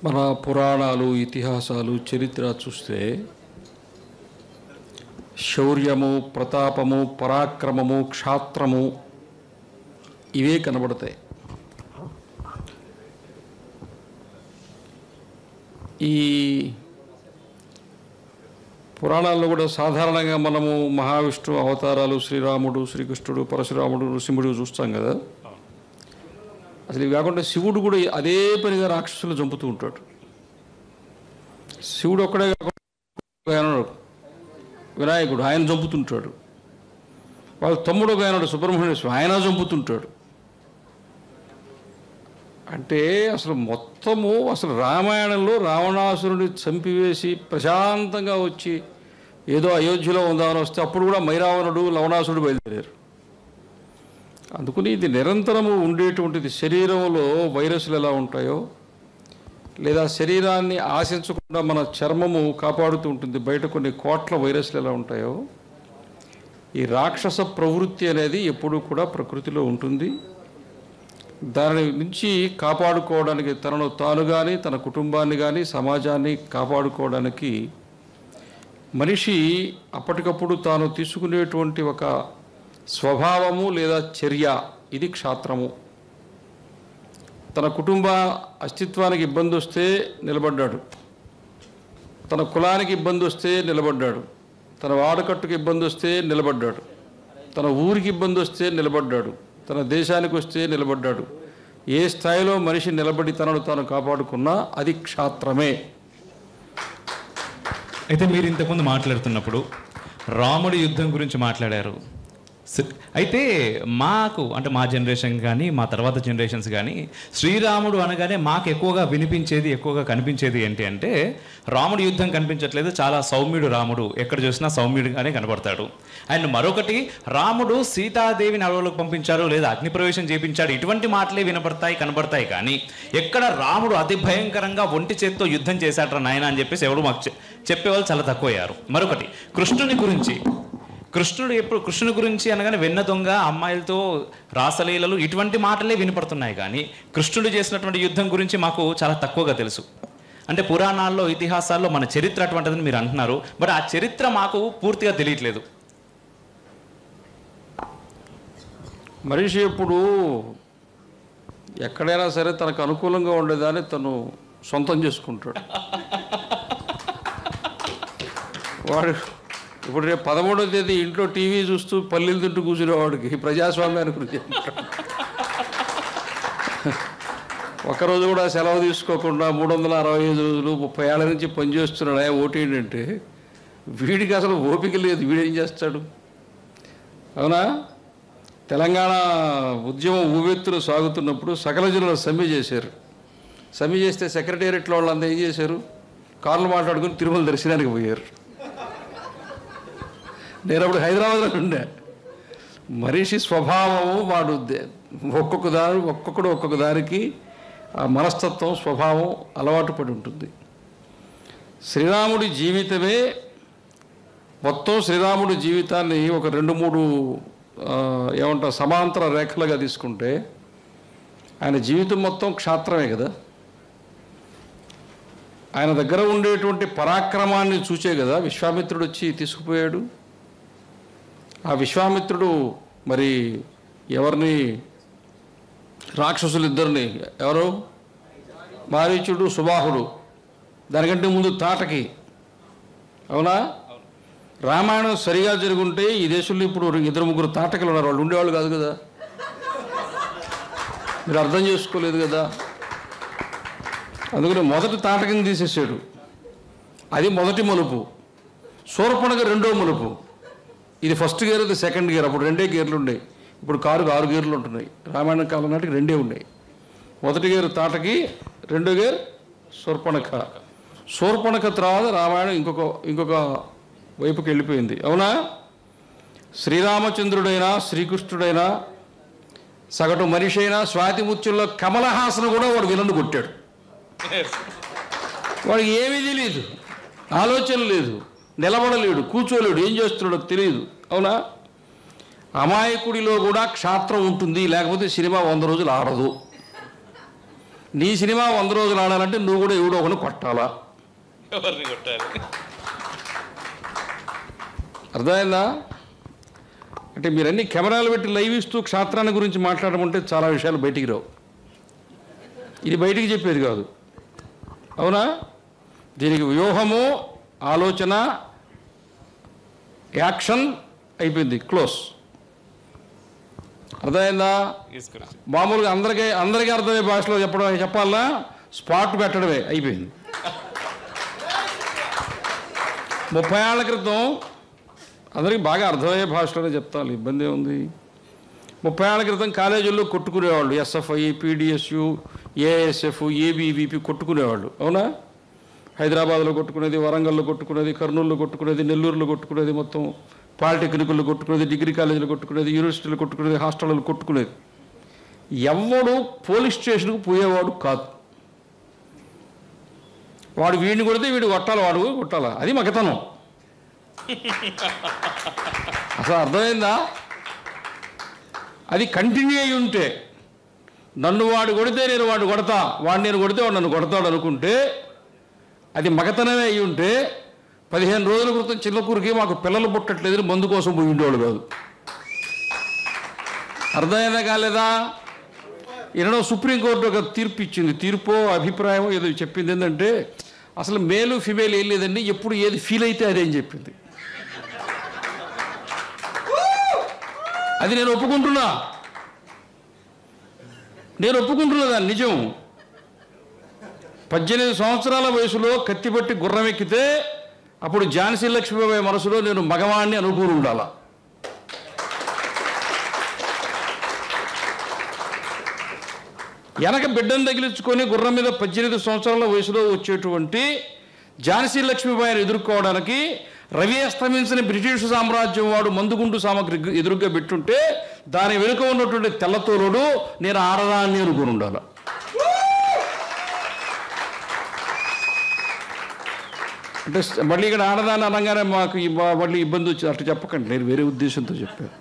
మన పురాణాలు, ఇతిహాసాలు, చరిత్ర చూస్తే శౌర్యము, ప్రతాపము, పరాక్రమము, క్షాత్రము ఇవే కనబడతాయి. ఈ పురాణాల్లో కూడా సాధారణంగా మనము మహావిష్ణు అవతారాలు, శ్రీరాముడు, శ్రీకృష్ణుడు, పరశురాముడు, నృసింహుడు చూస్తాం కదా. అసలు ఇవి కాకుండా శివుడు కూడా అదే పనిగా రాక్షసులు చంపుతూ ఉంటాడు. శివుడు ఒక్కడే కాకుండా వినాయకుడు ఆయన చంపుతుంటాడు. వాళ్ళ తమ్ముడు ఒక ఆయనడు సుబ్రహ్మణ్య స్వామి, ఆయన చంపుతుంటాడు. అంటే అసలు రామాయణంలో రావణాసురుని చంపివేసి ప్రశాంతంగా వచ్చి ఏదో అయోధ్యలో ఉందామని వస్తే అప్పుడు కూడా మైరావణుడు, లవణాసురుడు బయలుదేరారు. అందుకని ఇది నిరంతరము ఉండేటువంటిది. శరీరంలో వైరస్లు ఎలా ఉంటాయో, లేదా శరీరాన్ని ఆశించకుండా మన చర్మము కాపాడుతూ ఉంటుంది, బయట కొన్ని కోట్ల వైరస్లు ఎలా ఉంటాయో, ఈ రాక్షస ప్రవృత్తి అనేది ఎప్పుడూ కూడా ప్రకృతిలో ఉంటుంది. దాని నుంచి కాపాడుకోవడానికి తనను తాను కానీ, తన కుటుంబాన్ని కానీ, సమాజాన్ని కాపాడుకోవడానికి మనిషి అప్పటికప్పుడు తాను తీసుకునేటువంటి ఒక స్వభావము లేదా చర్య, ఇది క్షాత్రము. తన కుటుంబ అస్తిత్వానికి ఇబ్బంది వస్తే నిలబడ్డాడు, తన కులానికి ఇబ్బంది వస్తే నిలబడ్డాడు, తన వాడకట్టుకు ఇబ్బంది వస్తే నిలబడ్డాడు, తన ఊరికి ఇబ్బంది వస్తే నిలబడ్డాడు, తన దేశానికి వస్తే నిలబడ్డాడు. ఏ స్థాయిలో మనిషి నిలబడి తనను తాను కాపాడుకున్నా అది క్షాత్రమే. అయితే మీరు ఇంతకుముందు మాట్లాడుతున్నప్పుడు రాముడి యుద్ధం గురించి మాట్లాడారు. అయితే మాకు అంటే మా జనరేషన్ కానీ, మా తర్వాత జనరేషన్స్ కానీ శ్రీరాముడు అనగానే మాకు ఎక్కువగా వినిపించేది, ఎక్కువగా కనిపించేది ఏంటి అంటే, రాముడి యుద్ధం కనిపించట్లేదు, చాలా సౌమ్యుడు రాముడు, ఎక్కడ చూసినా సౌమ్యుడుగానే కనబడతాడు. అండ్ మరొకటి, రాముడు సీతాదేవిని అడవులకు పంపించారు లేదా అగ్ని ప్రవేశం చేయించాడు, ఇటువంటి మాటలే కనబడతాయి. కానీ ఎక్కడ రాముడు అతి భయంకరంగా ఒంటి చేత్తో యుద్ధం చేశాడరా నాయన అని చెప్పేసి ఎవరు మాకు చెప్పేవాళ్ళు చాలా తక్కువయ్యారు. మరొకటి, కృష్ణుడి గురించి అనగానే వెన్న దొంగ, అమ్మాయిలతో రాసలీలలు, ఇటువంటి మాటలే వినపడుతున్నాయి. కానీ కృష్ణుడు చేసినటువంటి యుద్ధం గురించి మాకు చాలా తక్కువగా తెలుసు. అంటే పురాణాల్లో, ఇతిహాసాల్లో మన చరిత్ర అటువంటిదని మీరు అంటున్నారు, బట్ ఆ చరిత్ర మాకు పూర్తిగా తెలియట్లేదు. మనిషి ఎప్పుడు ఎక్కడైనా సరే తనకు అనుకూలంగా ఉండేదాన్ని తను సొంతం చేసుకుంటాడు. వాడు ఇప్పుడు రేపు 13వ తేదీ ఇంట్లో టీవీ చూస్తూ పల్లీలు తింటూ కూర్చునేవాడికి ప్రజాస్వామ్యాన్ని గురించి ఒకరోజు కూడా సెలవు తీసుకోకుండా 365 రోజులు 30 ఏళ్ళ నుంచి పనిచేస్తున్నాడు. ఓటు ఏంటంటే వీడికి అసలు ఓపిక లేదు, వీడేం చేస్తాడు? అవునా? తెలంగాణ ఉద్యమం ఊవెత్తున సాగుతున్నప్పుడు సకల జిల్లాలో సమ్మె చేశారు. సమ్మె చేస్తే సెక్రటేరియట్లో వాళ్ళంతా ఏం చేశారు? కార్లు మాట్లాడుకుని తిరుమల దర్శనానికి పోయారు. నేను అప్పుడు హైదరాబాద్లో ఉండే. మనిషి స్వభావము, వాడు ఒక్కొక్క దానికి ఆ మనస్తత్వం, స్వభావం అలవాటు పడి ఉంటుంది. శ్రీరాముడి జీవితమే మొత్తం, శ్రీరాముడి జీవితాన్ని ఒక 2-3 సమాంతర రేఖలుగా తీసుకుంటే ఆయన జీవితం మొత్తం క్షాత్రమే కదా. ఆయన దగ్గర ఉండేటువంటి పరాక్రమాన్ని చూచే కదా విశ్వామిత్రుడు వచ్చి తీసుకుపోయాడు. ఆ విశ్వామిత్రుడు మరి ఎవరిని, రాక్షసులిద్దరిని, ఎవరు, మారీచుడు, సుబాహుడు, దానికంటే ముందు తాటకి. అవునా? రామాయణం సరిగా జరుగుంటే ఈ దేశంలో ఇప్పుడు 2-3 తాటకలు ఉన్నారు. వాళ్ళు ఉండేవాళ్ళు కాదు కదా. మీరు అర్థం చేసుకోలేదు కదా. అందుకని మొదటి తాటకిని తీసేసాడు, అది మొదటి మలుపు. శూర్పణఖ 2వ మలుపు. ఇది ఫస్ట్ గేర్, అది సెకండ్ గేర్. అప్పుడు 2 గేర్లు ఉండేవి, ఇప్పుడు కారుకు 6 గేర్లు ఉంటున్నాయి. రామాయణ కాలం నాటికి 2 ఉన్నాయి. మొదటి గేరు తాటకి, 2వ గేర్ శూర్పణఖ తర్వాత రామాయణం ఇంకొక వైపుకి వెళ్ళిపోయింది. అవునా? శ్రీరామచంద్రుడైనా, శ్రీకృష్ణుడైనా, సగటు మనిషి అయినా, స్వాతిముత్యంలో కమలహాసను కూడా వాడు విలన్ను కొట్టాడు. వాడికి ఏమీ తెలియదు, ఆలోచన లేదు, నిలబడలేడు, కూర్చోలేడు, ఏం చేస్తున్నాడో తెలియదు. అవునా? అమాయకుడిలో కూడా క్షాత్రం ఉంటుంది, లేకపోతే సినిమా 100 రోజులు ఆడదు. నీ సినిమా 100 రోజులు ఆడాలంటే నువ్వు కూడా ఎవడో ఒకరిని కొట్టాలా. ఎవరిని కొట్టాలి? అర్థమైందా? అంటే మీరన్నీ కెమెరాలు పెట్టి లైవ్ ఇస్తూ క్షేత్రాన్ని గురించి మాట్లాడమంటే చాలా విషయాలు బయటికి రావు. ఇది బయటికి చెప్పేది కాదు, అవునా? దీనికి వ్యూహము, ఆలోచన, యాక్షన్ అయిపోయింది, క్లోజ్. అర్థమైందా? మామూలుగా అందరికీ అర్థమయ్యే భాషలో చెప్పాలా, స్పాట్ పెట్టడమే అయిపోయింది. 30 ఏళ్ల క్రితం అందరికీ బాగా అర్థమయ్యే భాషలోనే చెప్తాను, ఇబ్బంది ఏముంది. 30 ఏళ్ల క్రితం కాలేజీల్లో కొట్టుకునేవాళ్ళు, ఎస్ఎఫ్ఐ, పీడిఎస్యు, ఏఎస్ఎఫ్, ఏబీవీపీ కొట్టుకునేవాళ్ళు, అవునా? హైదరాబాద్లో కొట్టుకునేది, వరంగల్లో కొట్టుకునేది, కర్నూలులో కొట్టుకునేది, నెల్లూరులో కొట్టుకునేది, మొత్తం పాలిటెక్నికల్లో కొట్టుకునేది, డిగ్రీ కాలేజీలో కొట్టుకునేది, యూనివర్సిటీలో కొట్టుకునేది, హాస్టల్లో కొట్టుకునేది. ఎవడు పోలీస్ స్టేషన్కు పోయేవాడు కాదు. వాడు వీడిని కొడితే వీడు కొట్టాలి, వాడు కొట్టాలా, అది మగతనం. అసలు అర్థమైందా? అది కంటిన్యూ అయి ఉంటే, నన్ను వాడు కొడితే నేను వాడు కొడతా, వాడు నేను కొడితే వాడు నన్ను కొడతాడు అనుకుంటే అది మగతనమే అయి ఉంటే 15 రోజుల క్రితం చిల్లకూరికి మాకు పిల్లలు పుట్టట్లేదని మందు కోసం పోయి ఉండేవాడు కాదు. అర్థమైందా కాలేదా? ఈనాడు సుప్రీంకోర్టు ఒక తీర్పు ఇచ్చింది, తీర్పో అభిప్రాయం ఏదో చెప్పింది. ఏంటంటే అసలు మేలు ఫిమేల్ ఏం లేదండి, ఎప్పుడు ఏది ఫీల్ అయితే అదేం చెప్పింది. అది నేను ఒప్పుకుంటున్నా దాన్ని, నిజం. 18 సంవత్సరాల వయసులో కత్తిపట్టి గుర్రం ఎక్కితే అప్పుడు ఝాన్సీ లక్ష్మీబాయి మనసులో నేను మగవాణ్ణి అనుకుని ఉండాల. వెనక బిడ్డను తగిలించుకొని గుర్రం మీద 18 సంవత్సరాల వయసులో వచ్చేటువంటి ఝాన్సీ లక్ష్మీబాయిని ఎదుర్కోవడానికి రవి అస్తమించిన బ్రిటిష్ సామ్రాజ్యం వాడు మందుగుండు సామగ్రి ఎదురుగా పెట్టుంటే దాని వెనుక ఉన్నటువంటి తెల్లతోలుడు నేను ఆడదాన్ని అనుకుని ఉండాల. అంటే మళ్ళీ ఇక్కడ ఆడదాన్ని అనగానే మాకు మళ్ళీ ఇబ్బంది వచ్చింది అట్లా చెప్పకండి, నేను వేరే ఉద్దేశంతో చెప్పాను.